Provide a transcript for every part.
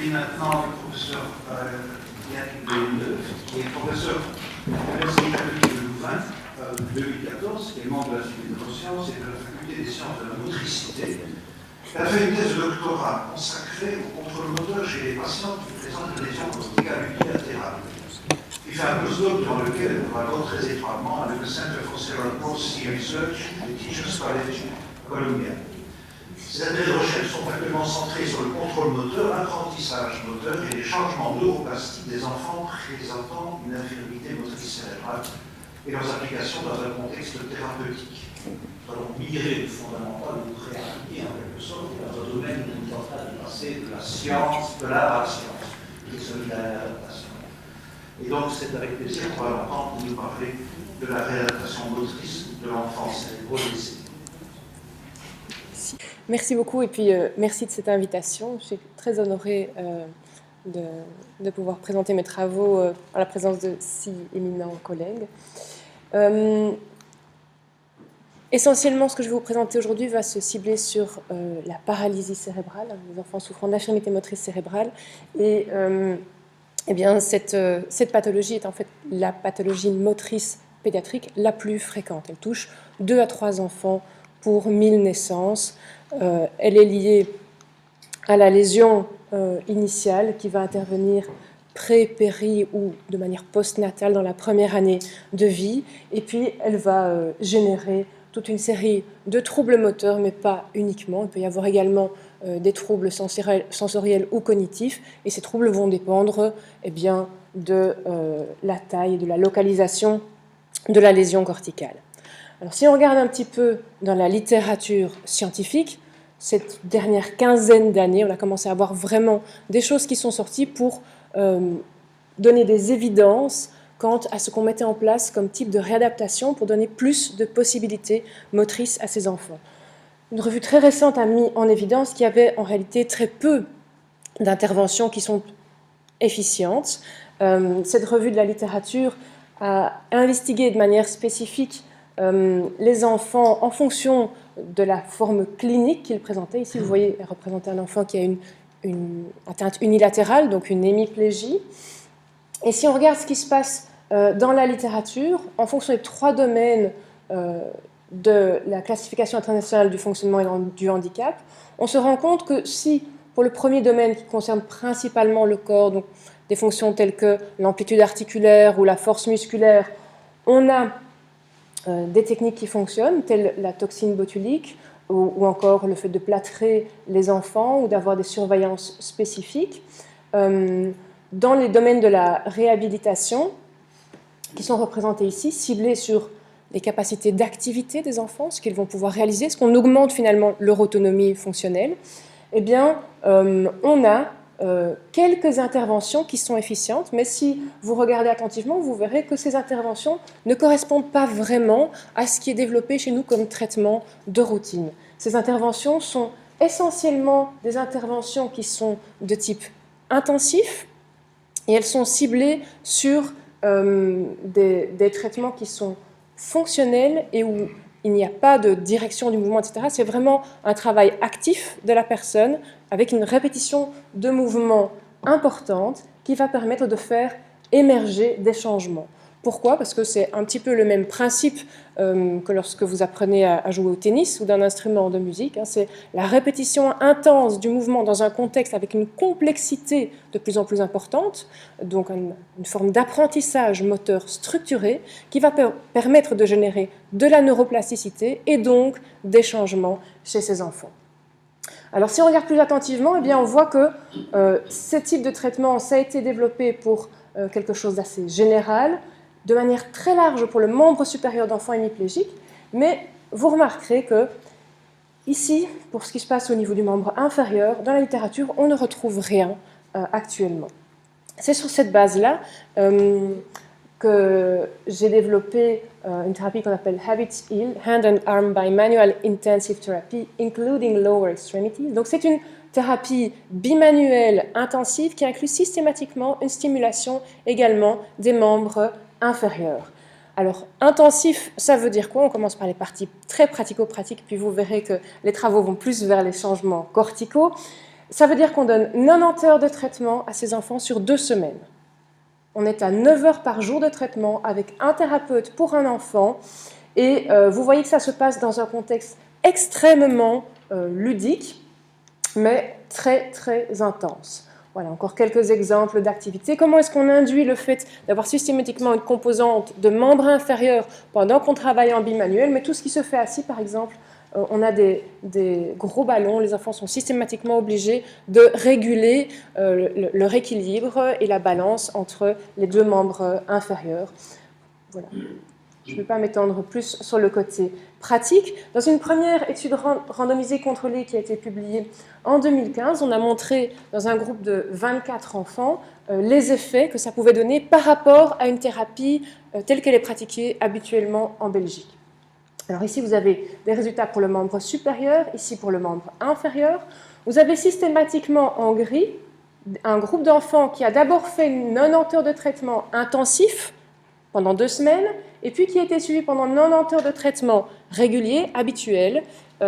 j'accueille maintenant le professeur Yannick Villeneuve, qui est professeur de l'Université catholique de Louvain depuis 2014, qui est membre de la faculté de neurosciences et de la faculté des sciences de la motricité. Elle a fait une thèse de doctorat consacrée au contrôle moteur chez les patients qui présentent des lésions corticales unilatérales. Il fait un postdoc dans lequel elle collabore très étroitement avec le Center for Cerebral Palsy Research du Teachers College Columbia. Ces recherches sont actuellement centrées sur le contrôle moteur, l'apprentissage moteur et les changements neuroplastiques des enfants présentant une infirmité motrice cérébrale et leurs applications dans un contexte thérapeutique. Nous allons migrer du fondamental ou thérapie en quelque sorte dans un domaine qui est en train de passer de la science, de la science, qui est celui de la réadaptation. Et donc c'est avec plaisir qu'on va l'entendre nous parler de la réadaptation motrice de l'enfant cérébro-blessé. Merci beaucoup et puis merci de cette invitation. Je suis très honorée de pouvoir présenter mes travaux en la présence de si éminents collègues. Essentiellement, ce que je vais vous présenter aujourd'hui va se cibler sur la paralysie cérébrale, les enfants souffrant d'infirmité motrice cérébrale. Et eh bien, cette pathologie est en fait la pathologie motrice pédiatrique la plus fréquente. Elle touche 2 à 3 enfants pour 1000 naissances. Elle est liée à la lésion initiale qui va intervenir pré-, péri- ou de manière postnatale dans la première année de vie. Et puis, elle va générer toute une série de troubles moteurs, mais pas uniquement. Il peut y avoir également des troubles sensoriels ou cognitifs. Et ces troubles vont dépendre eh bien, de la taille et de la localisation de la lésion corticale. Alors, si on regarde un petit peu dans la littérature scientifique, cette dernière quinzaine d'années, on a commencé à voir vraiment des choses qui sont sorties pour donner des évidences quant à ce qu'on mettait en place comme type de réadaptation pour donner plus de possibilités motrices à ces enfants. Une revue très récente a mis en évidence qu'il y avait en réalité très peu d'interventions qui sont efficientes. Cette revue de la littérature a investigué de manière spécifique les enfants en fonction de la forme clinique qu'ils présentaient. Ici, vous voyez représenter un enfant qui a une atteinte unilatérale, donc une hémiplégie. Et si on regarde ce qui se passe dans la littérature, en fonction des 3 domaines de la classification internationale du fonctionnement et du handicap, on se rend compte que si, pour le premier domaine qui concerne principalement le corps, donc des fonctions telles que l'amplitude articulaire ou la force musculaire, on a des techniques qui fonctionnent, telles la toxine botulique ou encore le fait de plâtrer les enfants ou d'avoir des surveillances spécifiques. Dans les domaines de la réhabilitation, qui sont représentés ici, ciblés sur les capacités d'activité des enfants, ce qu'ils vont pouvoir réaliser, ce qu'on augmente finalement leur autonomie fonctionnelle, eh bien, on a quelques interventions qui sont efficientes, mais si vous regardez attentivement, vous verrez que ces interventions ne correspondent pas vraiment à ce qui est développé chez nous comme traitement de routine. Ces interventions sont essentiellement des interventions qui sont de type intensif et elles sont ciblées sur des traitements qui sont fonctionnels et où il n'y a pas de direction du mouvement, etc. C'est vraiment un travail actif de la personne avec une répétition de mouvements importante qui va permettre de faire émerger des changements. Pourquoi ? Parce que c'est un petit peu le même principe que lorsque vous apprenez à jouer au tennis ou d'un instrument de musique. C'est la répétition intense du mouvement dans un contexte avec une complexité de plus en plus importante, donc une forme d'apprentissage moteur structuré qui va permettre de générer de la neuroplasticité et donc des changements chez ces enfants. Alors si on regarde plus attentivement, eh bien, on voit que ce type de traitement, ça a été développé pour quelque chose d'assez général, de manière très large pour le membre supérieur d'enfants hémiplégiques, mais vous remarquerez que ici, pour ce qui se passe au niveau du membre inférieur, dans la littérature, on ne retrouve rien actuellement. C'est sur cette base-là que j'ai développé une thérapie qu'on appelle Habits Heal, Hand and Arm Bimanual Intensive Therapy, including lower extremities. Donc c'est une thérapie bimanuelle intensive qui inclut systématiquement une stimulation également des membres inférieurs. Alors, intensif, ça veut dire quoi ? On commence par les parties très pratico-pratiques, puis vous verrez que les travaux vont plus vers les changements corticaux. Ça veut dire qu'on donne 90 heures de traitement à ces enfants sur 2 semaines. On est à 9 heures par jour de traitement avec un thérapeute pour un enfant. Et vous voyez que ça se passe dans un contexte extrêmement ludique, mais très, très intense. Voilà, encore quelques exemples d'activités. Comment est-ce qu'on induit le fait d'avoir systématiquement une composante de membre inférieur pendant qu'on travaille en bimanuel, mais tout ce qui se fait assis, par exemple, on a des gros ballons, les enfants sont systématiquement obligés de réguler leur équilibre et la balance entre les 2 membres inférieurs. Voilà. Je ne vais pas m'étendre plus sur le côté pratique. Dans une première étude randomisée contrôlée qui a été publiée en 2015, on a montré dans un groupe de 24 enfants les effets que ça pouvait donner par rapport à une thérapie telle qu'elle est pratiquée habituellement en Belgique. Alors ici, vous avez des résultats pour le membre supérieur, ici pour le membre inférieur. Vous avez systématiquement en gris un groupe d'enfants qui a d'abord fait 90 heures de traitement intensif pendant 2 semaines, et puis qui a été suivi pendant 90 heures de traitement régulier, habituel,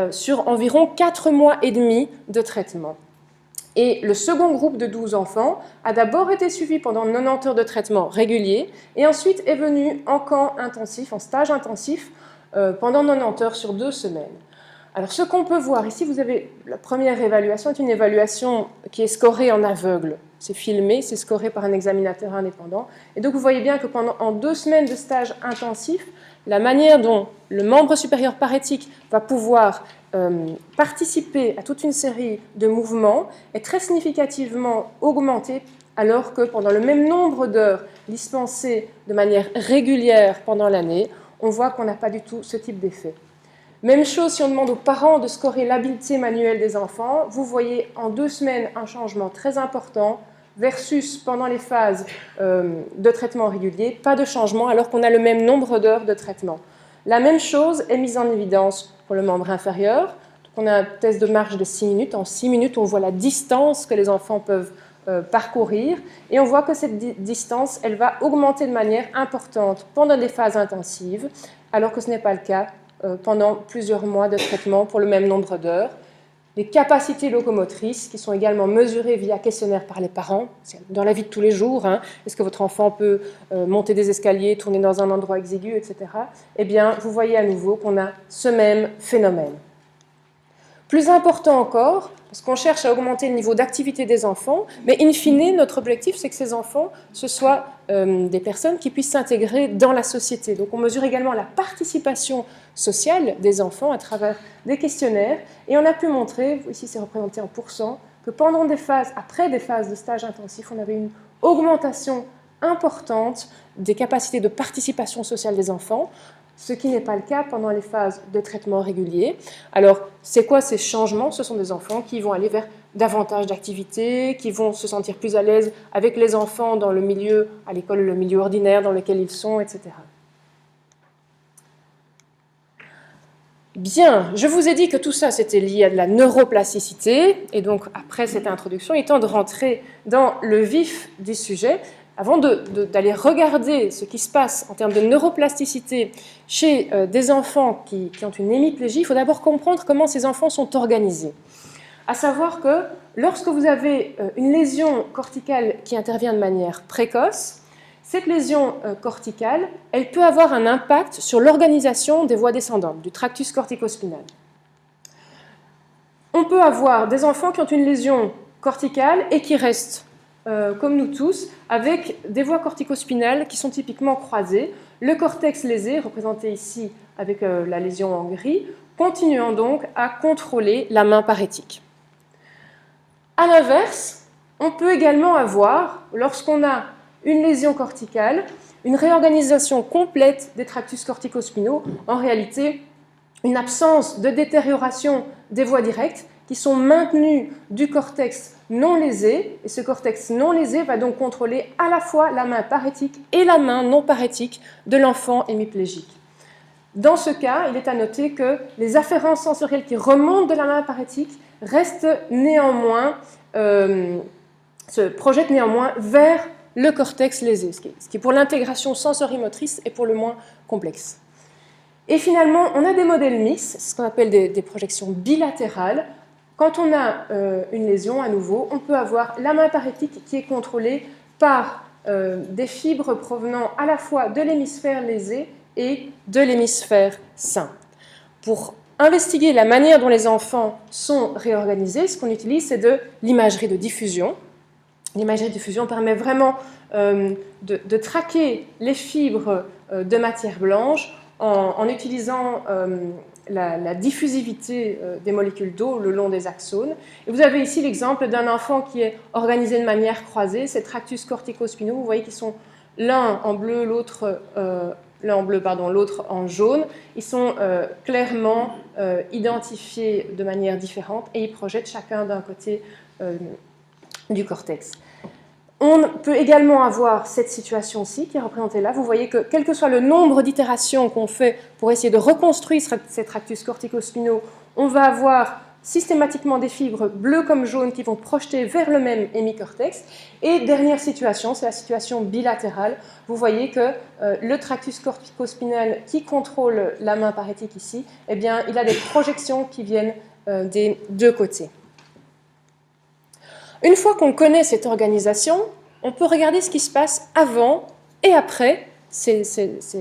sur environ 4 mois et demi de traitement. Et le second groupe de 12 enfants a d'abord été suivi pendant 90 heures de traitement régulier, et ensuite est venu en camp intensif, en stage intensif, pendant 90 heures sur 2 semaines. Alors ce qu'on peut voir, ici vous avez la première évaluation, est une évaluation qui est scorée en aveugle. C'est filmé, c'est scoré par un examinateur indépendant. Et donc vous voyez bien que en 2 semaines de stage intensif, la manière dont le membre supérieur parétique va pouvoir participer à toute une série de mouvements est très significativement augmentée, alors que pendant le même nombre d'heures dispensées de manière régulière pendant l'année, on voit qu'on n'a pas du tout ce type d'effet. Même chose si on demande aux parents de scorer l'habileté manuelle des enfants, vous voyez en 2 semaines un changement très important versus pendant les phases de traitement régulier, pas de changement alors qu'on a le même nombre d'heures de traitement. La même chose est mise en évidence pour le membre inférieur. Donc on a un test de marche de 6 minutes. En 6 minutes, on voit la distance que les enfants peuvent parcourir et on voit que cette distance, elle va augmenter de manière importante pendant des phases intensives, alors que ce n'est pas le cas pendant plusieurs mois de traitement pour le même nombre d'heures. Les capacités locomotrices qui sont également mesurées via questionnaire par les parents, dans la vie de tous les jours, est-ce que votre enfant peut monter des escaliers, tourner dans un endroit exigu, etc. Eh bien, vous voyez à nouveau qu'on a ce même phénomène. Plus important encore, parce qu'on cherche à augmenter le niveau d'activité des enfants, mais in fine, notre objectif, c'est que ces enfants, ce soient des personnes qui puissent s'intégrer dans la société. Donc on mesure également la participation sociale des enfants à travers des questionnaires, et on a pu montrer, ici c'est représenté en pourcent, que pendant après des phases de stage intensif, on avait une augmentation importante des capacités de participation sociale des enfants, ce qui n'est pas le cas pendant les phases de traitement régulier. Alors, c'est quoi ces changements? Ce sont des enfants qui vont aller vers davantage d'activités, qui vont se sentir plus à l'aise avec les enfants dans le milieu, à l'école, le milieu ordinaire dans lequel ils sont, etc. Bien, je vous ai dit que tout ça, c'était lié à de la neuroplasticité, et donc, après cette introduction, il est temps de rentrer dans le vif du sujet. Avant d'aller regarder ce qui se passe en termes de neuroplasticité chez des enfants qui ont une hémiplégie, il faut d'abord comprendre comment ces enfants sont organisés. À savoir que lorsque vous avez une lésion corticale qui intervient de manière précoce, cette lésion corticale, elle peut avoir un impact sur l'organisation des voies descendantes, du tractus corticospinal. On peut avoir des enfants qui ont une lésion corticale et qui restent comme nous tous, avec des voies corticospinales qui sont typiquement croisées, le cortex lésé, représenté ici avec la lésion en gris, continuant donc à contrôler la main parétique. A l'inverse, on peut également avoir, lorsqu'on a une lésion corticale, une réorganisation complète des tractus corticospinaux, en réalité une absence de détérioration des voies directes qui sont maintenues du cortex non lésé, et ce cortex non lésé va donc contrôler à la fois la main parétique et la main non parétique de l'enfant hémiplégique. Dans ce cas, il est à noter que les afférences sensorielles qui remontent de la main parétique restent néanmoins, se projettent néanmoins vers le cortex lésé, ce qui pour l'intégration sensorimotrice est pour le moins complexe. Et finalement, on a des modèles mixtes, c'est ce qu'on appelle des projections bilatérales, Quand on a une lésion, à nouveau, on peut avoir la main parétique qui est contrôlée par des fibres provenant à la fois de l'hémisphère lésé et de l'hémisphère sain. Pour investiguer la manière dont les enfants sont réorganisés, ce qu'on utilise, c'est de l'imagerie de diffusion. L'imagerie de diffusion permet vraiment de traquer les fibres de matière blanche en utilisant la diffusivité des molécules d'eau le long des axones. Et vous avez ici l'exemple d'un enfant qui est organisé de manière croisée, ces tractus cortico-spinaux, vous voyez qu'ils sont l'un en bleu, l'autre en jaune. Ils sont clairement identifiés de manière différente et ils projettent chacun d'un côté du cortex. On peut également avoir cette situation-ci qui est représentée là. Vous voyez que quel que soit le nombre d'itérations qu'on fait pour essayer de reconstruire ces tractus cortico-spinaux, on va avoir systématiquement des fibres bleues comme jaunes qui vont projeter vers le même hémicortex. Et dernière situation, c'est la situation bilatérale. Vous voyez que le tractus cortico-spinal qui contrôle la main parétique ici, eh bien, il a des projections qui viennent des deux côtés. Une fois qu'on connaît cette organisation, on peut regarder ce qui se passe avant et après ces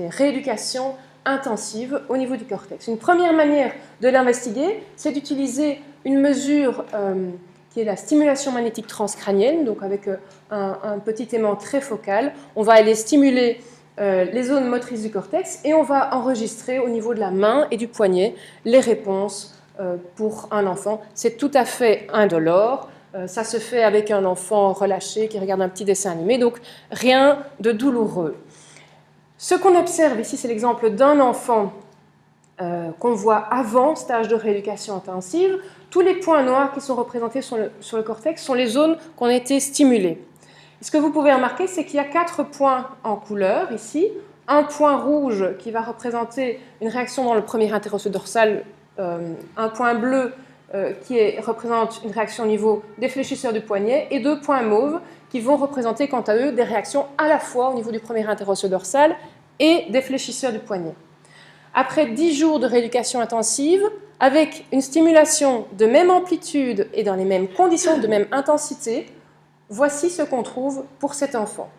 rééducations intensives au niveau du cortex. Une première manière de l'investiguer, c'est d'utiliser une mesure qui est la stimulation magnétique transcrânienne, donc avec un petit aimant très focal. On va aller stimuler les zones motrices du cortex et on va enregistrer au niveau de la main et du poignet les réponses pour un enfant. C'est tout à fait indolore. Ça se fait avec un enfant relâché qui regarde un petit dessin animé, donc rien de douloureux. Ce qu'on observe ici, c'est l'exemple d'un enfant qu'on voit avant stage de rééducation intensive. Tous les points noirs qui sont représentés sur le cortex sont les zones qui ont été stimulées. Et ce que vous pouvez remarquer, c'est qu'il y a 4 points en couleur ici. Un point rouge qui va représenter une réaction dans le premier interosseau dorsal, un point bleu qui représente une réaction au niveau des fléchisseurs du poignet, et 2 points mauves qui vont représenter quant à eux des réactions à la fois au niveau du premier interosseau dorsal et des fléchisseurs du poignet. Après 10 jours de rééducation intensive, avec une stimulation de même amplitude et dans les mêmes conditions, de même intensité, voici ce qu'on trouve pour cet enfant.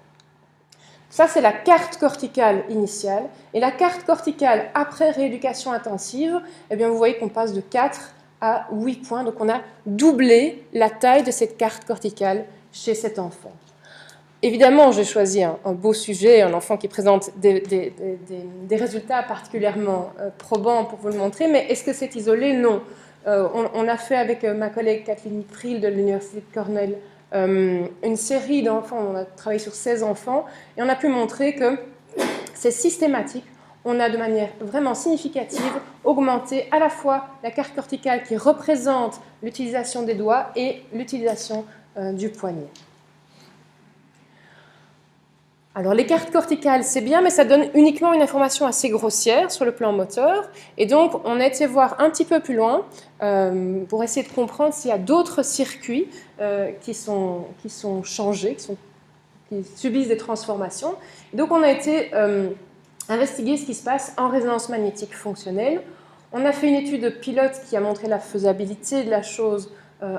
Ça, c'est la carte corticale initiale. Et la carte corticale après rééducation intensive, eh bien, vous voyez qu'on passe de 4 à 8 points. Donc, on a doublé la taille de cette carte corticale chez cet enfant. Évidemment, j'ai choisi un beau sujet, un enfant qui présente des résultats particulièrement probants pour vous le montrer, mais est-ce que c'est isolé? Non. On a fait avec ma collègue Kathleen Priel de l'Université de Cornell une série d'enfants, on a travaillé sur 16 enfants, et on a pu montrer que c'est systématique. On a de manière vraiment significative augmenté à la fois la carte corticale qui représente l'utilisation des doigts et l'utilisation du poignet. Alors les cartes corticales, c'est bien, mais ça donne uniquement une information assez grossière sur le plan moteur. Et donc, on a été voir un petit peu plus loin pour essayer de comprendre s'il y a d'autres circuits qui sont changés, qui subissent des transformations. Et donc, on a été investiguer ce qui se passe en résonance magnétique fonctionnelle. On a fait une étude pilote qui a montré la faisabilité de la chose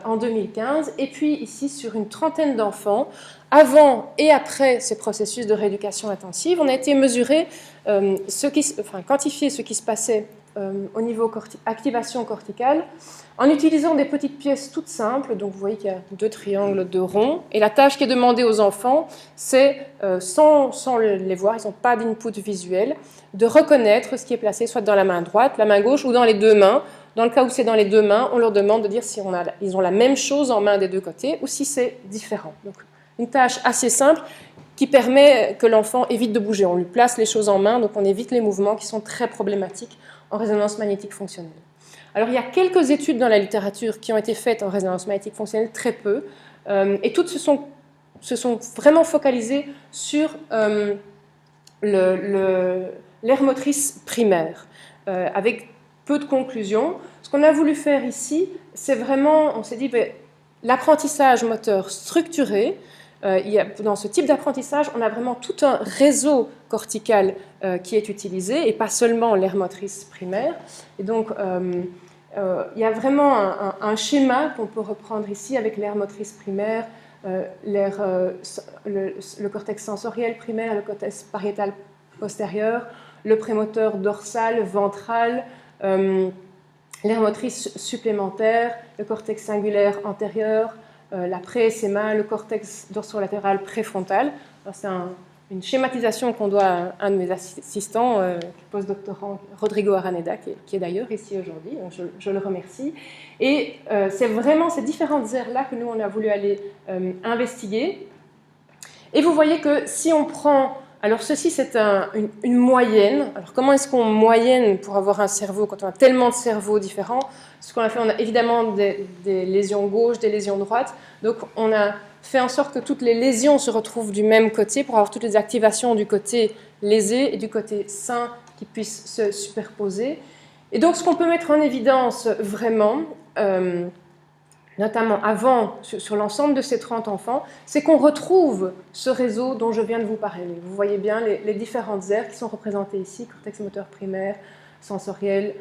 en 2015, et puis ici sur une trentaine d'enfants, avant et après ces processus de rééducation intensive, on a été mesurer, quantifier ce qui se passait au niveau activation corticale en utilisant des petites pièces toutes simples. Donc vous voyez qu'il y a 2 triangles, 2 ronds, et la tâche qui est demandée aux enfants, c'est, sans les voir, ils n'ont pas d'input visuel, de reconnaître ce qui est placé soit dans la main droite, la main gauche ou dans les 2 mains. Dans le cas où c'est dans les 2 mains, on leur demande de dire si ils ont la même chose en main des 2 côtés ou si c'est différent. Donc, une tâche assez simple qui permet que l'enfant évite de bouger. On lui place les choses en main, donc on évite les mouvements qui sont très problématiques en résonance magnétique fonctionnelle. Alors, il y a quelques études dans la littérature qui ont été faites en résonance magnétique fonctionnelle, très peu, et toutes se sont vraiment focalisées sur l'aire motrice primaire, avec peu de conclusions. Ce qu'on a voulu faire ici, c'est vraiment, on s'est dit, l'apprentissage moteur structuré, dans ce type d'apprentissage, on a vraiment tout un réseau cortical qui est utilisé, et pas seulement l'aire motrice primaire. Et donc, Il y a vraiment un schéma qu'on peut reprendre ici avec l'aire motrice primaire, le cortex sensoriel primaire, le cortex pariétal postérieur, le prémoteur dorsal, ventral, l'aire motrice supplémentaire, le cortex singulaire antérieur, la pré-SMA, le cortex dorsolatéral préfrontal. C'est une schématisation qu'on doit à un de mes assistants, postdoctorant Rodrigo Araneda, qui est d'ailleurs ici aujourd'hui, je le remercie. Et c'est vraiment ces différentes aires-là que nous, on a voulu aller investiguer. Et vous voyez que si on prend... Alors ceci, c'est une moyenne. Alors comment est-ce qu'on moyenne pour avoir un cerveau quand on a tellement de cerveaux différents? Ce qu'on a fait, on a évidemment des lésions gauches, des lésions droites. Donc on a fait en sorte que toutes les lésions se retrouvent du même côté pour avoir toutes les activations du côté lésé et du côté sain qui puissent se superposer. Et donc ce qu'on peut mettre en évidence vraiment, notamment avant, sur l'ensemble de ces 30 enfants, c'est qu'on retrouve ce réseau dont je viens de vous parler. Vous voyez bien les différentes aires qui sont représentées ici, cortex moteur primaire, sensoriel,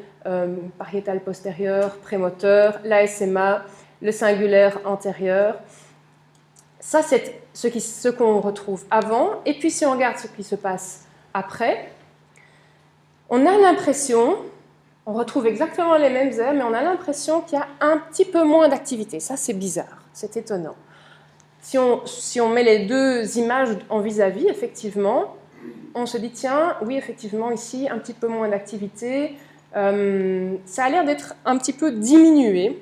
pariétal postérieur, prémoteur, l'ASMA, le singulaire antérieur. Ça, c'est ce qu'on retrouve avant. Et puis, si on regarde ce qui se passe après, on a l'impression, on retrouve exactement les mêmes aires, mais on a l'impression qu'il y a un petit peu moins d'activité. Ça, c'est bizarre, c'est étonnant. Si on met les deux images en vis-à-vis, effectivement, on se dit, tiens, oui, effectivement, ici, un petit peu moins d'activité. Ça a l'air d'être un petit peu diminué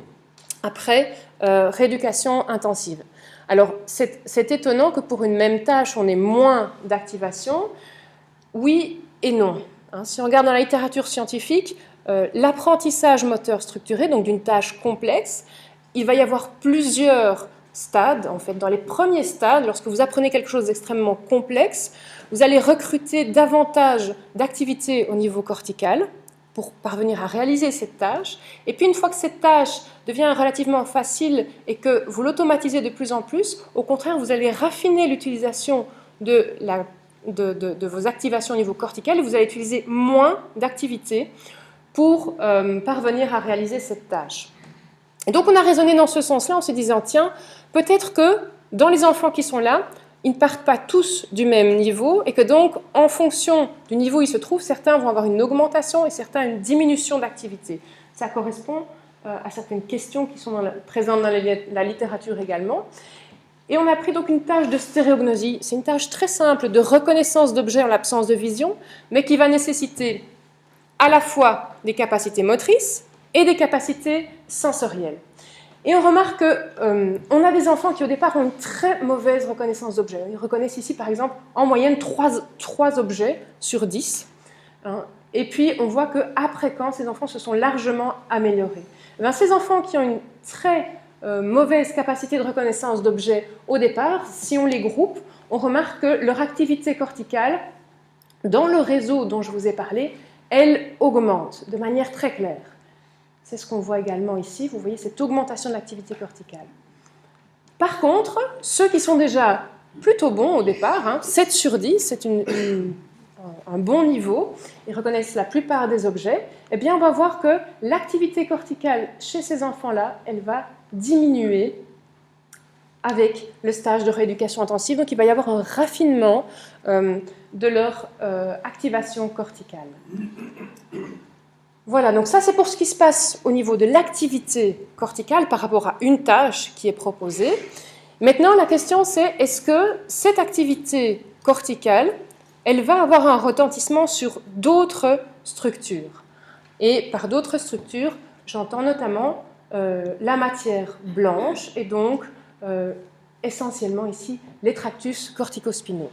après rééducation intensive. Alors, c'est étonnant que pour une même tâche, on ait moins d'activation. Oui et non. Si on regarde dans la littérature scientifique, l'apprentissage moteur structuré, donc d'une tâche complexe, il va y avoir plusieurs stades. En fait, dans les premiers stades, lorsque vous apprenez quelque chose d'extrêmement complexe, vous allez recruter davantage d'activité au niveau cortical pour parvenir à réaliser cette tâche. Et puis, une fois que cette tâche devient relativement facile et que vous l'automatisez de plus en plus, au contraire, vous allez raffiner l'utilisation de vos activations au niveau cortical et vous allez utiliser moins d'activité pour parvenir à réaliser cette tâche. Et donc, on a raisonné dans ce sens-là en se disant, tiens, peut-être que dans les enfants qui sont là, ils ne partent pas tous du même niveau et que donc, en fonction du niveau où ils se trouvent, certains vont avoir une augmentation et certains une diminution d'activité. Ça correspond à certaines questions qui sont présentes dans la littérature également. Et on a pris donc une tâche de stéréognosie. C'est une tâche très simple de reconnaissance d'objets en l'absence de vision, mais qui va nécessiter à la fois des capacités motrices et des capacités sensorielles. Et on remarque qu'on a des enfants qui au départ ont une très mauvaise reconnaissance d'objets. Ils reconnaissent ici par exemple en moyenne 3 objets sur 10. Et puis on voit qu'après quand ces enfants se sont largement améliorés. Ces enfants qui ont une très mauvaise capacité de reconnaissance d'objets au départ, si on les groupe, on remarque que leur activité corticale dans le réseau dont je vous ai parlé, elle augmente de manière très claire. C'est ce qu'on voit également ici, vous voyez cette augmentation de l'activité corticale. Par contre, ceux qui sont déjà plutôt bons au départ, 7 sur 10, c'est un bon niveau, ils reconnaissent la plupart des objets, eh bien on va voir que l'activité corticale chez ces enfants-là, elle va diminuer avec le stage de rééducation intensive, donc il va y avoir un raffinement de leur activation corticale. Voilà, donc ça c'est pour ce qui se passe au niveau de l'activité corticale par rapport à une tâche qui est proposée. Maintenant, la question c'est, est-ce que cette activité corticale, elle va avoir un retentissement sur d'autres structures? Et par d'autres structures, j'entends notamment la matière blanche et donc essentiellement ici les tractus corticospinaux.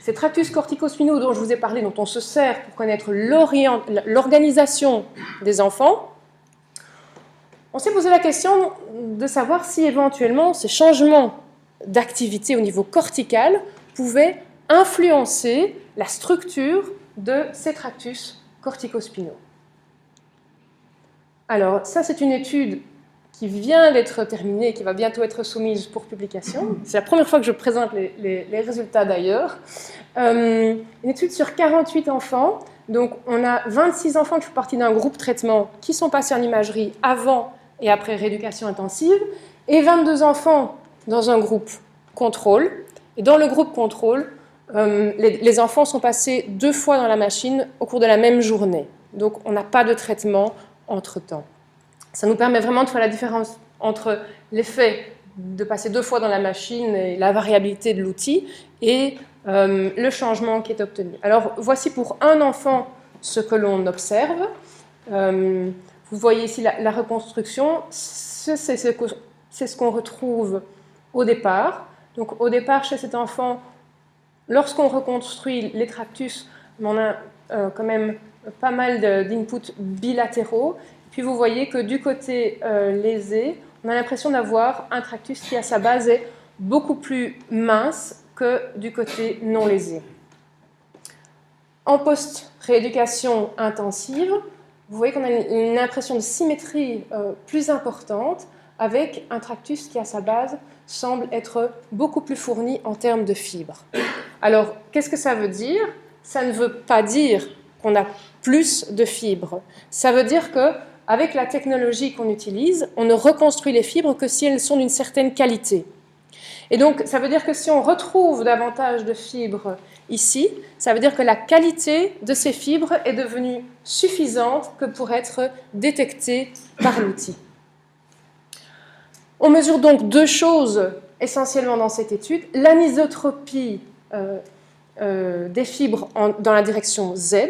Ces tractus corticospinaux dont je vous ai parlé, dont on se sert pour connaître l'organisation des enfants, on s'est posé la question de savoir si éventuellement ces changements d'activité au niveau cortical pouvaient influencer la structure de ces tractus corticospinaux. Alors, ça c'est une étude qui vient d'être terminée, qui va bientôt être soumise pour publication. C'est la première fois que je présente les résultats d'ailleurs. Une étude sur 48 enfants, Donc, on a 26 enfants qui font partie d'un groupe traitement qui sont passés en imagerie avant et après rééducation intensive, et 22 enfants dans un groupe contrôle. Et dans le groupe contrôle, les enfants sont passés 2 fois dans la machine au cours de la même journée. Donc, on n'a pas de traitement entre-temps. Ça nous permet vraiment de faire la différence entre l'effet de passer 2 fois dans la machine et la variabilité de l'outil et le changement qui est obtenu. Alors, voici pour un enfant ce que l'on observe. Vous voyez ici la reconstruction. C'est ce qu'on retrouve au départ. Donc, au départ, chez cet enfant, lorsqu'on reconstruit les tractus, on a quand même pas mal d'inputs bilatéraux. Puis vous voyez que du côté lésé, on a l'impression d'avoir un tractus qui, à sa base, est beaucoup plus mince que du côté non lésé. En post-rééducation intensive, vous voyez qu'on a une impression de symétrie plus importante avec un tractus qui, à sa base, semble être beaucoup plus fourni en termes de fibres. Alors, qu'est-ce que ça veut dire? Ça ne veut pas dire qu'on a plus de fibres. Ça veut dire qu'avec la technologie qu'on utilise, on ne reconstruit les fibres que si elles sont d'une certaine qualité. Et donc, ça veut dire que si on retrouve davantage de fibres ici, ça veut dire que la qualité de ces fibres est devenue suffisante que pour être détectée par l'outil. On mesure donc 2 choses essentiellement dans cette étude. L'anisotropie des fibres dans la direction Z.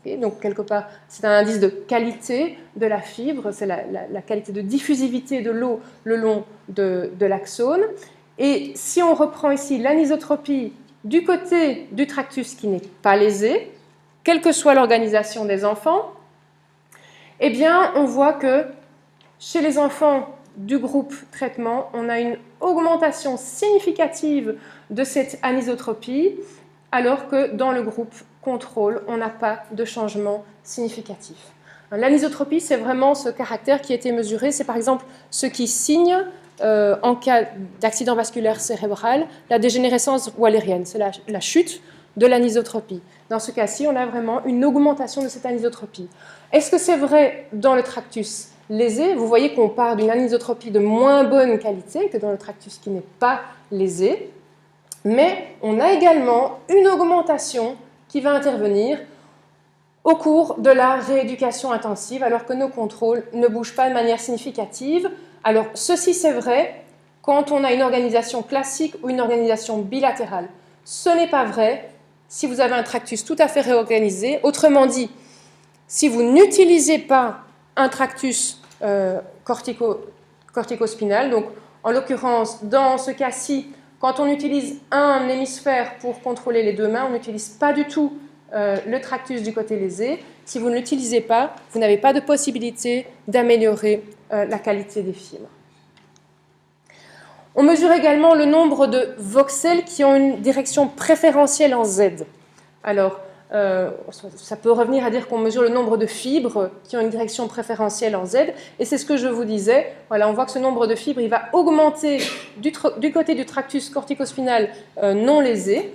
Okay, donc, quelque part, c'est un indice de qualité de la fibre, c'est la qualité de diffusivité de l'eau le long de l'axone. Et si on reprend ici l'anisotropie du côté du tractus qui n'est pas lésé, quelle que soit l'organisation des enfants, eh bien, on voit que chez les enfants du groupe traitement, on a une augmentation significative de cette anisotropie, alors que dans le groupe contrôle, on n'a pas de changement significatif. L'anisotropie, c'est vraiment ce caractère qui a été mesuré. C'est par exemple ce qui signe, en cas d'accident vasculaire cérébral, la dégénérescence wallérienne. C'est la chute de l'anisotropie. Dans ce cas-ci, on a vraiment une augmentation de cette anisotropie. Est-ce que c'est vrai dans le tractus lésé? Vous voyez qu'on part d'une anisotropie de moins bonne qualité que dans le tractus qui n'est pas lésé. Mais on a également une augmentation qui va intervenir au cours de la rééducation intensive, alors que nos contrôles ne bougent pas de manière significative. Alors, ceci c'est vrai quand on a une organisation classique ou une organisation bilatérale. Ce n'est pas vrai si vous avez un tractus tout à fait réorganisé. Autrement dit, si vous n'utilisez pas un tractus corticospinal, donc en l'occurrence, dans ce cas-ci, quand on utilise un hémisphère pour contrôler les 2 mains, on n'utilise pas du tout le tractus du côté lésé. Si vous ne l'utilisez pas, vous n'avez pas de possibilité d'améliorer la qualité des fibres. On mesure également le nombre de voxels qui ont une direction préférentielle en Z. Alors, ça peut revenir à dire qu'on mesure le nombre de fibres qui ont une direction préférentielle en Z, et c'est ce que je vous disais. Voilà, on voit que ce nombre de fibres, il va augmenter du côté du tractus corticospinal non lésé,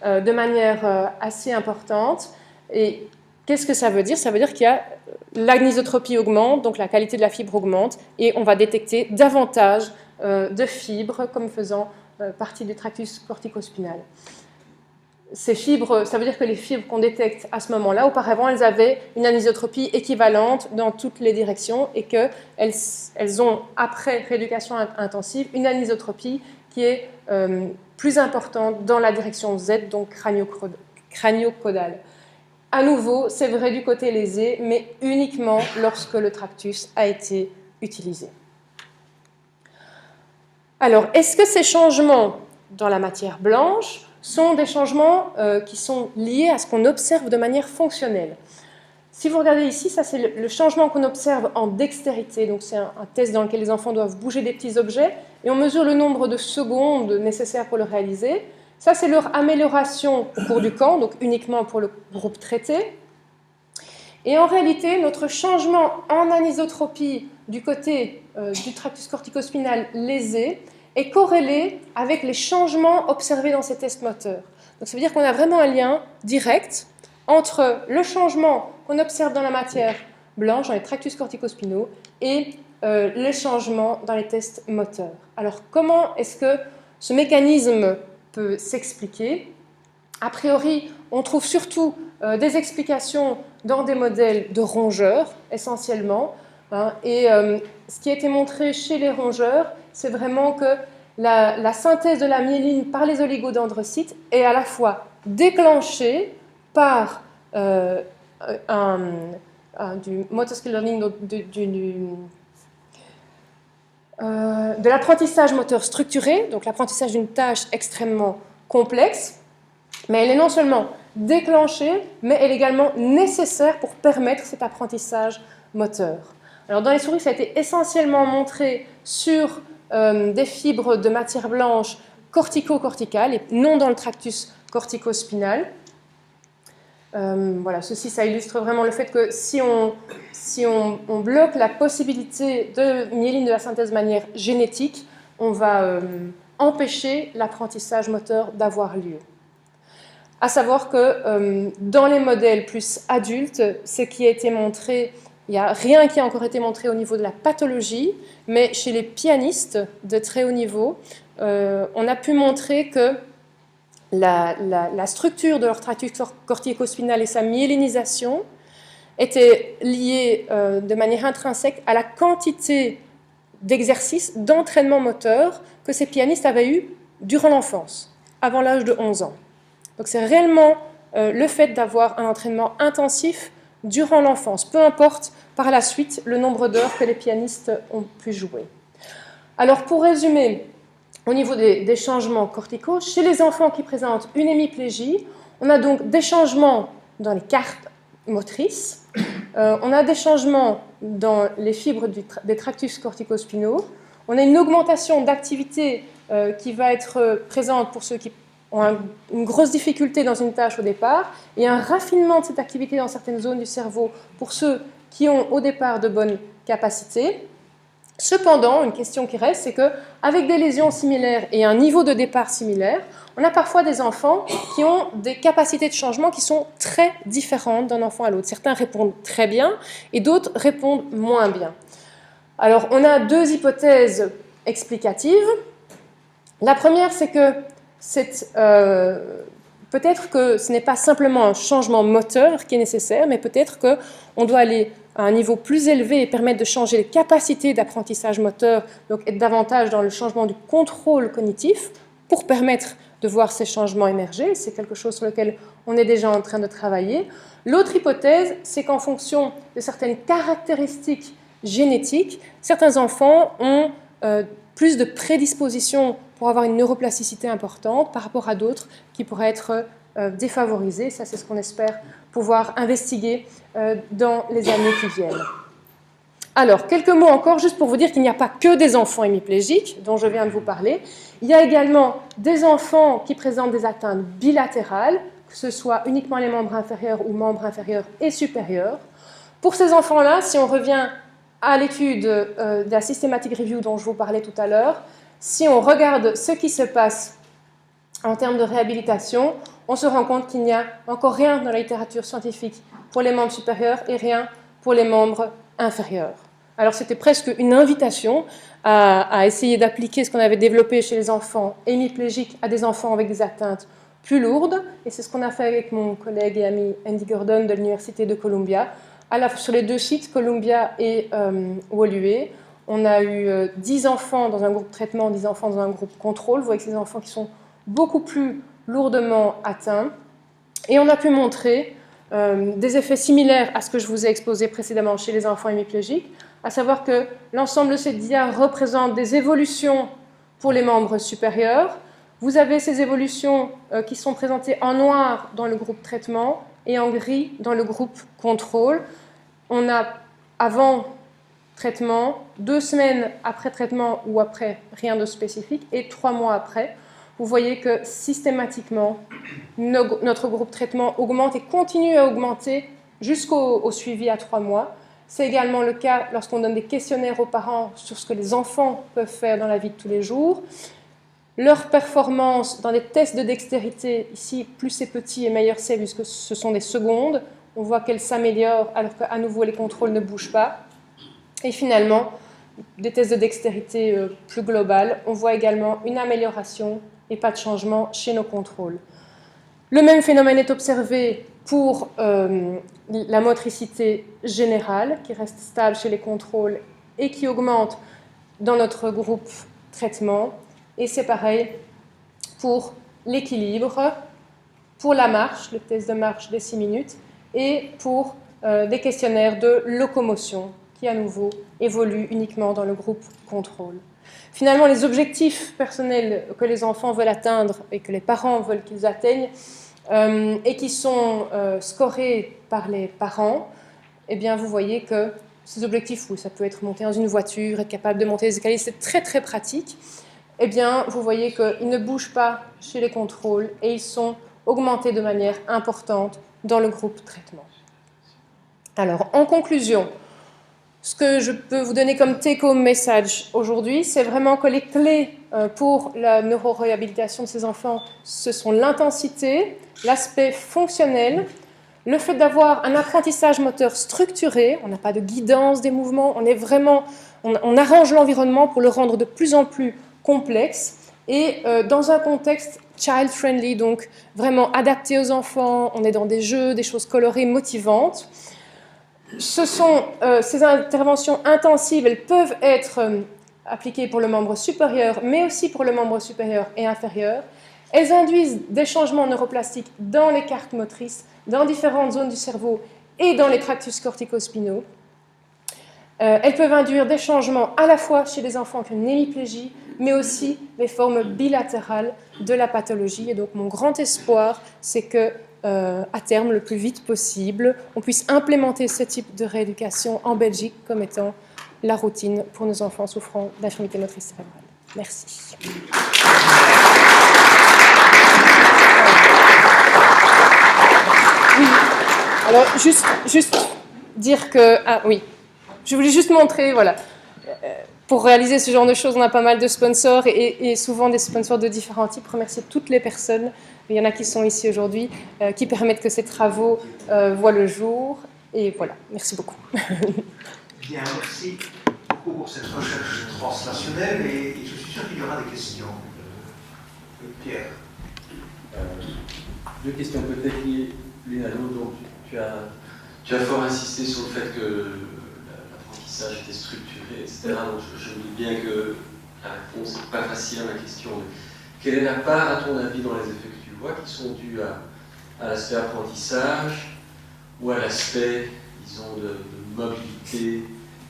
de manière assez importante. Et qu'est-ce que ça veut dire? Ça veut dire qu'il y a l'anisotropie augmente, donc la qualité de la fibre augmente, et on va détecter davantage de fibres comme faisant partie du tractus corticospinal. Ces fibres, ça veut dire que les fibres qu'on détecte à ce moment-là, auparavant, elles avaient une anisotropie équivalente dans toutes les directions et qu'elles ont, après rééducation intensive, une anisotropie qui est plus importante dans la direction Z, donc crânio-caudale. À nouveau, c'est vrai du côté lésé, mais uniquement lorsque le tractus a été utilisé. Alors, est-ce que ces changements dans la matière blanche sont des changements qui sont liés à ce qu'on observe de manière fonctionnelle? Si vous regardez ici, ça c'est le changement qu'on observe en dextérité. Donc c'est un test dans lequel les enfants doivent bouger des petits objets et on mesure le nombre de secondes nécessaires pour le réaliser. Ça c'est leur amélioration au cours du camp, donc uniquement pour le groupe traité. Et en réalité, notre changement en anisotropie du côté du tractus corticospinal lésé est corrélé avec les changements observés dans ces tests moteurs. Donc ça veut dire qu'on a vraiment un lien direct entre le changement qu'on observe dans la matière blanche, dans les tractus corticospinaux, et les changements dans les tests moteurs. Alors, comment est-ce que ce mécanisme peut s'expliquer? A priori, on trouve surtout des explications dans des modèles de rongeurs, essentiellement. Hein, et ce qui a été montré chez les rongeurs, c'est vraiment que la synthèse de la myéline par les oligodendrocytes est à la fois déclenchée par du motor skill learning, de l'apprentissage moteur structuré, donc l'apprentissage d'une tâche extrêmement complexe, mais elle est non seulement déclenchée, mais elle est également nécessaire pour permettre cet apprentissage moteur. Alors dans les souris, ça a été essentiellement montré sur des fibres de matière blanche cortico-corticales et non dans le tractus corticospinal. Voilà, ceci, ça illustre vraiment le fait que si on bloque la possibilité de myéline de la synthèse de manière génétique, on va empêcher l'apprentissage moteur d'avoir lieu. À savoir que dans les modèles plus adultes, ce qui a été montré, il n'y a rien qui a encore été montré au niveau de la pathologie, mais chez les pianistes de très haut niveau, on a pu montrer que la structure de leur tractus corticospinal et sa myélinisation étaient liées de manière intrinsèque à la quantité d'exercices, d'entraînement moteur que ces pianistes avaient eu durant l'enfance, avant l'âge de 11 ans. Donc c'est réellement le fait d'avoir un entraînement intensif durant l'enfance, peu importe par la suite le nombre d'heures que les pianistes ont pu jouer. Alors pour résumer, au niveau des changements corticaux, chez les enfants qui présentent une hémiplégie, on a donc des changements dans les cartes motrices, on a des changements dans les fibres des tractus corticospinaux, on a une augmentation d'activité qui va être présente pour ceux qui ont une grosse difficulté dans une tâche au départ, et un raffinement de cette activité dans certaines zones du cerveau pour ceux qui ont au départ de bonnes capacités. Cependant, une question qui reste, c'est qu'avec des lésions similaires et un niveau de départ similaire, on a parfois des enfants qui ont des capacités de changement qui sont très différentes d'un enfant à l'autre. Certains répondent très bien et d'autres répondent moins bien. Alors, on a deux hypothèses explicatives. La première, c'est que peut-être que ce n'est pas simplement un changement moteur qui est nécessaire, mais peut-être qu'on doit aller à un niveau plus élevé et permettre de changer les capacités d'apprentissage moteur, donc être davantage dans le changement du contrôle cognitif pour permettre de voir ces changements émerger. C'est quelque chose sur lequel on est déjà en train de travailler. L'autre hypothèse, c'est qu'en fonction de certaines caractéristiques génétiques, certains enfants ont plus de prédisposition pour avoir une neuroplasticité importante par rapport à d'autres qui pourraient être défavorisés. Ça, c'est ce qu'on espère pouvoir investiguer dans les années qui viennent. Alors, quelques mots encore, juste pour vous dire qu'il n'y a pas que des enfants hémiplégiques, dont je viens de vous parler. Il y a également des enfants qui présentent des atteintes bilatérales, que ce soit uniquement les membres inférieurs ou membres inférieurs et supérieurs. Pour ces enfants-là, si on revient à l'étude de la systematic review dont je vous parlais tout à l'heure, si on regarde ce qui se passe en termes de réhabilitation, on se rend compte qu'il n'y a encore rien dans la littérature scientifique pour les membres supérieurs et rien pour les membres inférieurs. Alors c'était presque une invitation à essayer d'appliquer ce qu'on avait développé chez les enfants hémiplégiques à des enfants avec des atteintes plus lourdes, et c'est ce qu'on a fait avec mon collègue et ami Andy Gordon de l'Université de Columbia. Sur les deux sites, Columbia et Woluwe, on a eu 10 enfants dans un groupe traitement, 10 enfants dans un groupe contrôle. Vous voyez que ces enfants qui sont beaucoup plus lourdement atteints. Et on a pu montrer des effets similaires à ce que je vous ai exposé précédemment chez les enfants hémiplégiques, à savoir que l'ensemble de ces dias représente des évolutions pour les membres supérieurs. Vous avez ces évolutions qui sont présentées en noir dans le groupe traitement et en gris dans le groupe contrôle. On a avant traitement, 2 semaines après traitement ou après rien de spécifique, et 3 mois après. Vous voyez que systématiquement, notre groupe traitement augmente et continue à augmenter jusqu'au suivi à 3 mois. C'est également le cas lorsqu'on donne des questionnaires aux parents sur ce que les enfants peuvent faire dans la vie de tous les jours. Leur performance dans des tests de dextérité, ici, plus c'est petit et meilleur c'est, puisque ce sont des secondes. On voit qu'elles s'améliorent alors qu'à nouveau les contrôles ne bougent pas. Et finalement, des tests de dextérité plus globales, on voit également une amélioration et pas de changement chez nos contrôles. Le même phénomène est observé pour la motricité générale, qui reste stable chez les contrôles et qui augmente dans notre groupe traitement. Et c'est pareil pour l'équilibre, pour la marche, le test de marche des 6 minutes, et pour des questionnaires de locomotion qui, à nouveau, évoluent uniquement dans le groupe contrôle. Finalement, les objectifs personnels que les enfants veulent atteindre et que les parents veulent qu'ils atteignent et qui sont scorés par les parents, eh bien, vous voyez que ces objectifs, où ça peut être monter dans une voiture, être capable de monter les escaliers, c'est très très pratique. Eh bien, vous voyez qu'ils ne bougent pas chez les contrôles et ils sont augmentés de manière importante dans le groupe traitement. Alors, en conclusion, ce que je peux vous donner comme take-home message aujourd'hui, c'est vraiment que les clés pour la neuroréhabilitation de ces enfants, ce sont l'intensité, l'aspect fonctionnel, le fait d'avoir un apprentissage moteur structuré, on n'a pas de guidance des mouvements, on arrange l'environnement pour le rendre de plus en plus complexe et dans un contexte child-friendly, donc vraiment adapté aux enfants, on est dans des jeux, des choses colorées, motivantes. Ces interventions intensives, elles peuvent être appliquées pour le membre supérieur, mais aussi pour le membre supérieur et inférieur. Elles induisent des changements neuroplastiques dans les cartes motrices, dans différentes zones du cerveau et dans les tractus corticospinaux. Elles peuvent induire des changements à la fois chez les enfants qui ont une hémiplégie, mais aussi les formes bilatérales de la pathologie. Et donc mon grand espoir, c'est que à terme, le plus vite possible, on puisse implémenter ce type de rééducation en Belgique comme étant la routine pour nos enfants souffrant d'infirmité motrice cérébrale. Merci. Oui. Alors, juste dire que... Ah oui, je voulais juste montrer, voilà. Pour réaliser ce genre de choses, on a pas mal de sponsors et souvent des sponsors de différents types. Remercier toutes les personnes, il y en a qui sont ici aujourd'hui, qui permettent que ces travaux voient le jour. Et voilà, merci beaucoup. Bien, merci beaucoup pour cette recherche translationnelle et je suis sûr qu'il y aura des questions. Pierre. Deux questions peut-être liées l'une à l'autre. Donc, tu as fort insisté sur le fait que l'apprentissage était structuré, etc. Donc je me dis bien que la réponse n'est pas facile à ma question. Quelle est la part, à ton avis, dans les effets que tu vois, qui sont dus à l'aspect apprentissage ou à l'aspect, disons, de mobilité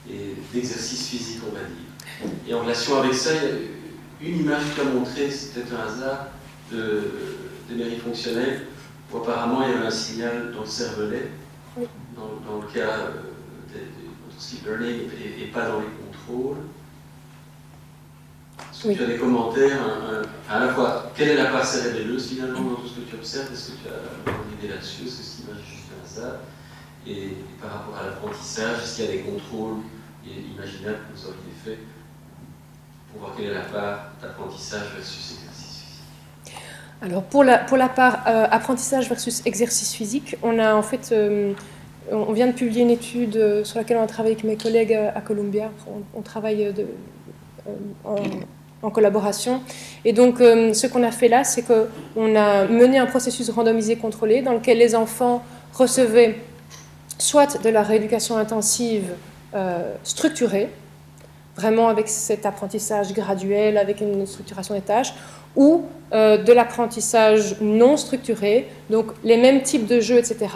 et d'exercice physique, on va dire. Et en relation avec ça, une image que tu as montrée, c'est peut-être un hasard, d'émérie fonctionnelle, où apparemment il y avait un signal dans le cervelet, oui, dans le cas de sleep learning et pas dans les contrôles. Est-ce que oui, tu as des commentaires à la fois, quelle est la part cérébelleuse finalement dans tout ce que tu observes? Est-ce que tu as une idée là-dessus? Est-ce que cette image est juste un hasard? Et par rapport à l'apprentissage, est-ce qu'il y a des contrôles imaginables que vous auriez fait pour voir quelle est la part d'apprentissage versus exercice physique? Alors pour la part apprentissage versus exercice physique, on a en fait, on vient de publier une étude sur laquelle on a travaillé avec mes collègues à Columbia. On travaille en collaboration. Et donc ce qu'on a fait là, c'est qu'on a mené un processus randomisé contrôlé dans lequel les enfants recevaient soit de la rééducation intensive structurée, vraiment avec cet apprentissage graduel, avec une structuration des tâches, ou de l'apprentissage non structuré, donc les mêmes types de jeux, etc.,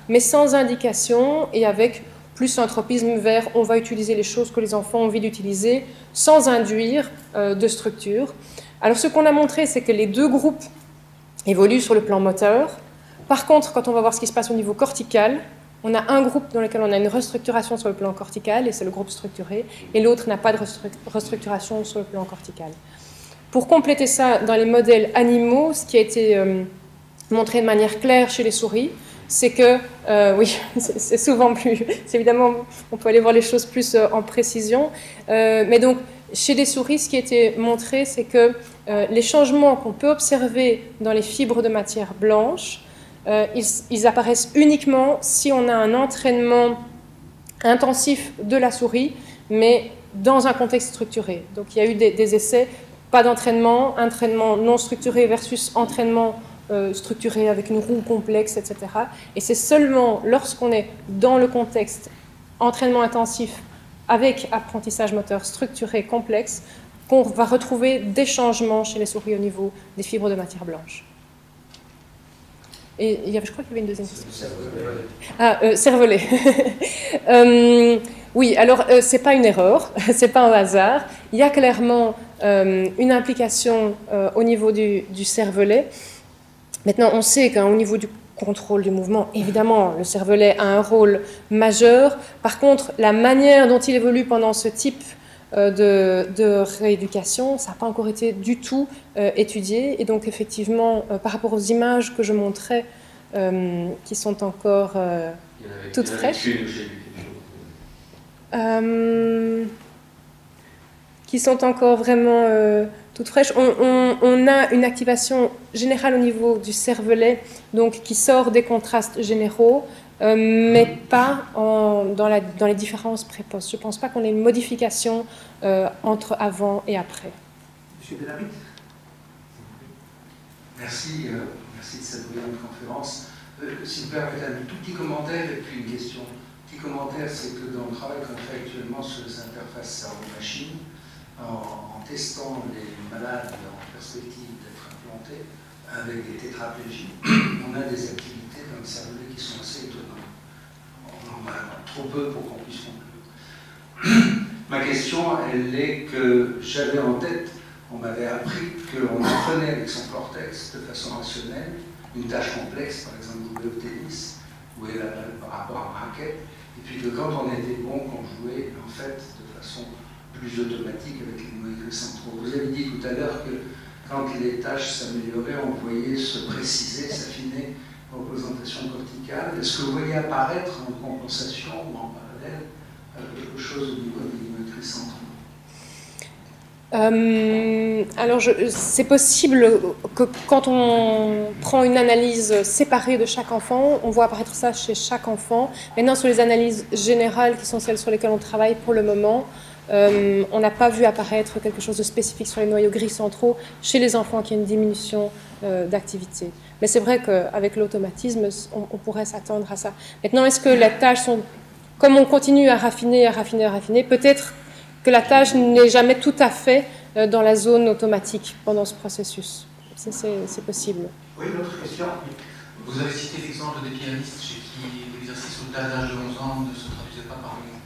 mais sans indication et avec plus un tropisme vers on va utiliser les choses que les enfants ont envie d'utiliser sans induire de structure. Alors ce qu'on a montré, c'est que les deux groupes évoluent sur le plan moteur. Par contre, quand on va voir ce qui se passe au niveau cortical, on a un groupe dans lequel on a une restructuration sur le plan cortical, et c'est le groupe structuré, et l'autre n'a pas de restructuration sur le plan cortical. Pour compléter ça, dans les modèles animaux, ce qui a été montré de manière claire chez les souris, c'est que, oui, c'est souvent plus, c'est évidemment, on peut aller voir les choses plus en précision, mais donc, chez les souris, ce qui a été montré, c'est que les changements qu'on peut observer dans les fibres de matière blanche, ils apparaissent uniquement si on a un entraînement intensif de la souris, mais dans un contexte structuré. Donc il y a eu des essais, pas d'entraînement, entraînement non structuré versus entraînement structuré avec une roue complexe, etc. Et c'est seulement lorsqu'on est dans le contexte entraînement intensif avec apprentissage moteur structuré complexe qu'on va retrouver des changements chez les souris au niveau des fibres de matière blanche. Et je crois qu'il y avait une deuxième question. Cervelet. Oui, alors c'est pas une erreur, c'est pas un hasard. Il y a clairement une implication au niveau du cervelet. Maintenant, on sait qu'au niveau du contrôle du mouvement, évidemment, le cervelet a un rôle majeur. Par contre, la manière dont il évolue pendant ce type de rééducation, ça n'a pas encore été du tout étudié. Et donc, effectivement, par rapport aux images que je montrais, qui sont encore toutes fraîches, qui sont encore vraiment toutes fraîches. On a une activation générale au niveau du cervelet, donc qui sort des contrastes généraux, mais pas dans les différences prépostes. Je ne pense pas qu'on ait une modification entre avant et après. Monsieur Benabit. Merci de cette brillante conférence. Si vous permettez un tout petit commentaire et puis une question. Le petit commentaire, c'est que dans le travail qu'on fait actuellement sur les interfaces cerveau-machine, en testant les malades en perspective d'être implantés avec des tétraplégies, on a des activités dans le cervelet qui sont assez étonnantes. On en a trop peu pour qu'on puisse conclure. Ma question, elle est que j'avais en tête, on m'avait appris qu'on apprenait avec son cortex de façon rationnelle une tâche complexe, par exemple jouer au tennis, où est la balle par rapport à un raquette, et puis que quand on était bon, qu'on jouait en fait de façon plus automatique avec les noyaux centraux. Vous avez dit tout à l'heure que quand les tâches s'amélioraient, on voyait se préciser, s'affiner la représentation corticale. Est-ce que vous voyez apparaître en compensation ou en parallèle quelque chose au niveau des noyaux centraux? Alors, c'est possible que quand on prend une analyse séparée de chaque enfant, on voit apparaître ça chez chaque enfant. Maintenant, sur les analyses générales, qui sont celles sur lesquelles on travaille pour le moment, on n'a pas vu apparaître quelque chose de spécifique sur les noyaux gris centraux chez les enfants qui ont une diminution d'activité. Mais c'est vrai qu'avec l'automatisme, on pourrait s'attendre à ça. Maintenant, est-ce que les tâches sont... Comme on continue à raffiner, peut-être que la tâche n'est jamais tout à fait dans la zone automatique pendant ce processus. Ça, c'est possible. Oui, une autre question. Vous avez cité l'exemple des pianistes chez qui l'exercice au-delà de l'âge de 11 ans ne se traduisait pas par une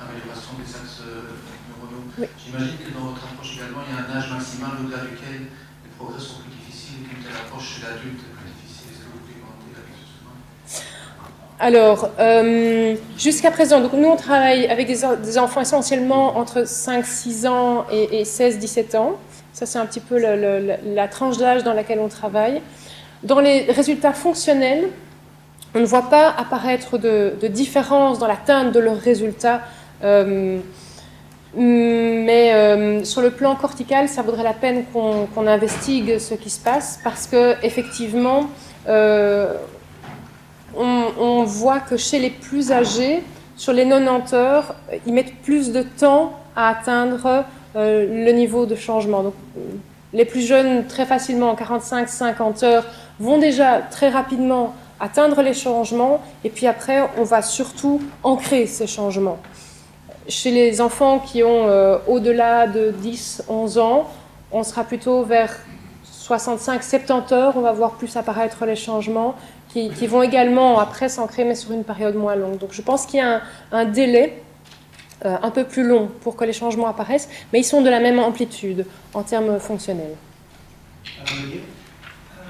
amélioration des axes neuronaux. Oui. J'imagine que dans votre approche également, il y a un âge maximal au-delà duquel les progrès sont plus difficiles, qu'une telle approche chez l'adulte est plus difficile. Est-ce que vous pouvez commenter là-dessus? Alors, jusqu'à présent, donc nous on travaille avec des enfants essentiellement entre 5-6 ans et 16-17 ans. Ça c'est un petit peu la tranche d'âge dans laquelle on travaille. Dans les résultats fonctionnels, on ne voit pas apparaître de différence dans l'atteinte de leurs résultats, mais sur le plan cortical, ça vaudrait la peine qu'on investigue ce qui se passe parce que effectivement, on voit que chez les plus âgés, sur les 90 heures, ils mettent plus de temps à atteindre le niveau de changement. Donc, les plus jeunes, très facilement, en 45-50 heures, vont déjà très rapidement atteindre les changements, et puis après, on va surtout ancrer ces changements. Chez les enfants qui ont au-delà de 10-11 ans, on sera plutôt vers 65-70 heures, on va voir plus apparaître les changements, qui vont également après s'ancrer, mais sur une période moins longue. Donc je pense qu'il y a un délai un peu plus long pour que les changements apparaissent, mais ils sont de la même amplitude en termes fonctionnels.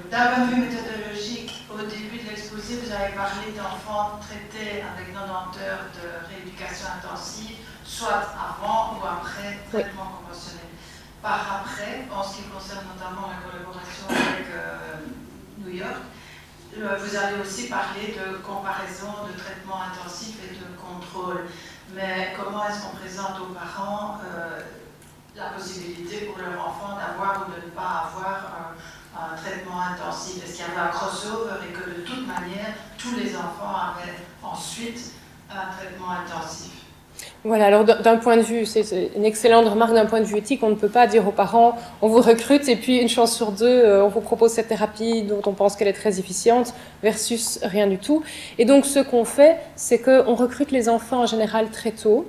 D'un point de vue méthodologique, au début de l'exposé, vous avez parlé d'enfants traités avec 90 heures de rééducation intensive, soit avant ou après traitement conventionnel. Par après, en ce qui concerne notamment la collaboration avec New York, vous avez aussi parlé de comparaison de traitement intensif et de contrôle. Mais comment est-ce qu'on présente aux parents la possibilité pour leur enfant d'avoir ou de ne pas avoir un traitement intensif? Est-ce qu'il y avait un crossover et que de toute manière, tous les enfants avaient ensuite un traitement intensif? Voilà, alors d'un point de vue, c'est une excellente remarque d'un point de vue éthique, on ne peut pas dire aux parents, on vous recrute et puis une chance sur deux, on vous propose cette thérapie dont on pense qu'elle est très efficiente versus rien du tout. Et donc ce qu'on fait, c'est qu'on recrute les enfants en général très tôt.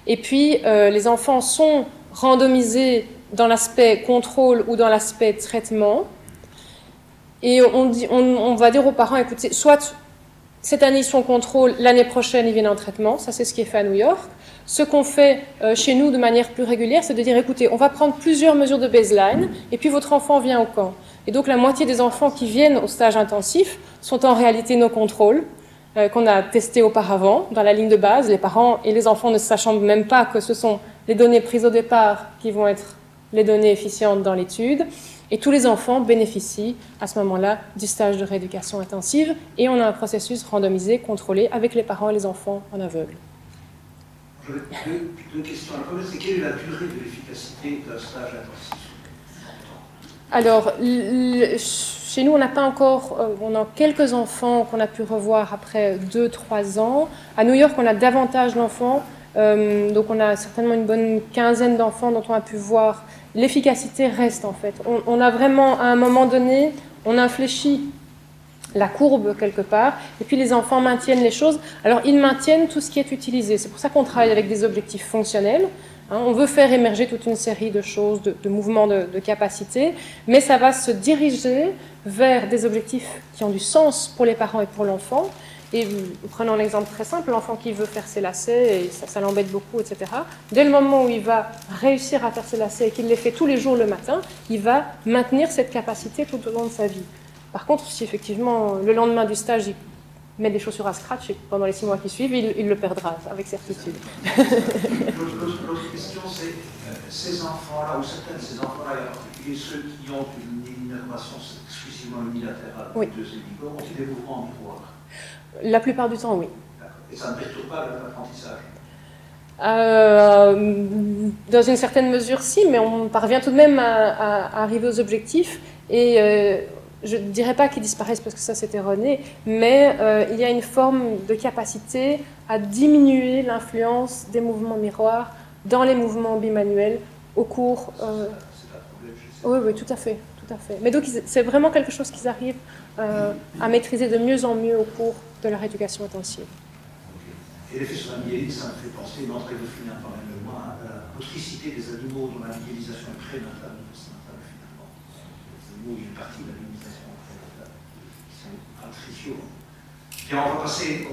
Et puis les enfants sont randomisés dans l'aspect contrôle ou dans l'aspect traitement. Et on va dire aux parents, écoutez, soit cette année, ils sont en contrôle, l'année prochaine, ils viennent en traitement. Ça, c'est ce qui est fait à New York. Ce qu'on fait chez nous de manière plus régulière, c'est de dire, écoutez, on va prendre plusieurs mesures de baseline, et puis votre enfant vient au camp. Et donc, la moitié des enfants qui viennent au stage intensif sont en réalité nos contrôles, qu'on a testés auparavant, dans la ligne de base, les parents et les enfants ne sachant même pas que ce sont les données prises au départ qui vont être les données efficientes dans l'étude. Et tous les enfants bénéficient à ce moment-là du stage de rééducation intensive et on a un processus randomisé, contrôlé avec les parents et les enfants en aveugle. J'aurais deux questions. La première, c'est quelle est la durée de l'efficacité d'un stage intensif? Alors, chez nous, on n'a pas encore, on a quelques enfants qu'on a pu revoir après 2-3 ans. À New York, on a davantage d'enfants, donc on a certainement une bonne quinzaine d'enfants dont on a pu voir. L'efficacité reste en fait. On a vraiment, à un moment donné, on infléchit la courbe quelque part, et puis les enfants maintiennent les choses. Alors, ils maintiennent tout ce qui est utilisé. C'est pour ça qu'on travaille avec des objectifs fonctionnels. On veut faire émerger toute une série de choses, de mouvements de capacité, mais ça va se diriger vers des objectifs qui ont du sens pour les parents et pour l'enfant. Et prenons l'exemple très simple, l'enfant qui veut faire ses lacets, et ça l'embête beaucoup, etc. Dès le moment où il va réussir à faire ses lacets et qu'il les fait tous les jours le matin, il va maintenir cette capacité tout au long de sa vie. Par contre, si effectivement, le lendemain du stage, il met des chaussures à scratch, et pendant les 6 mois qui suivent, il le perdra, avec certitude. L'autre question, c'est ces enfants-là, ou certains de ces enfants-là, et en particulier ceux qui ont une innervation exclusivement unilatérale, oui. de ces niveaux, ont-ils des mouvements en miroir? La plupart du temps, oui. Et ça ne perturbe pas l'apprentissage? Dans une certaine mesure, si, mais on parvient tout de même à arriver aux objectifs. Et je ne dirais pas qu'ils disparaissent parce que ça c'est erroné, mais il y a une forme de capacité à diminuer l'influence des mouvements miroirs dans les mouvements bimanuels au cours. C'est un problème, je sais. Oui, oui, tout à fait, tout à fait. Mais donc c'est vraiment quelque chose qu'ils arrivent à maîtriser de mieux en mieux au cours de leur éducation intensive. Et l'effet sur la myéline, ça me fait penser, mais André de finir par même le moins, à la motricité des animaux dont la myélisation est prénatale ou postnatale finalement. Les animaux, il y a une partie de la myélisation prénatale qui sont intriciaux. Bien, on va passer au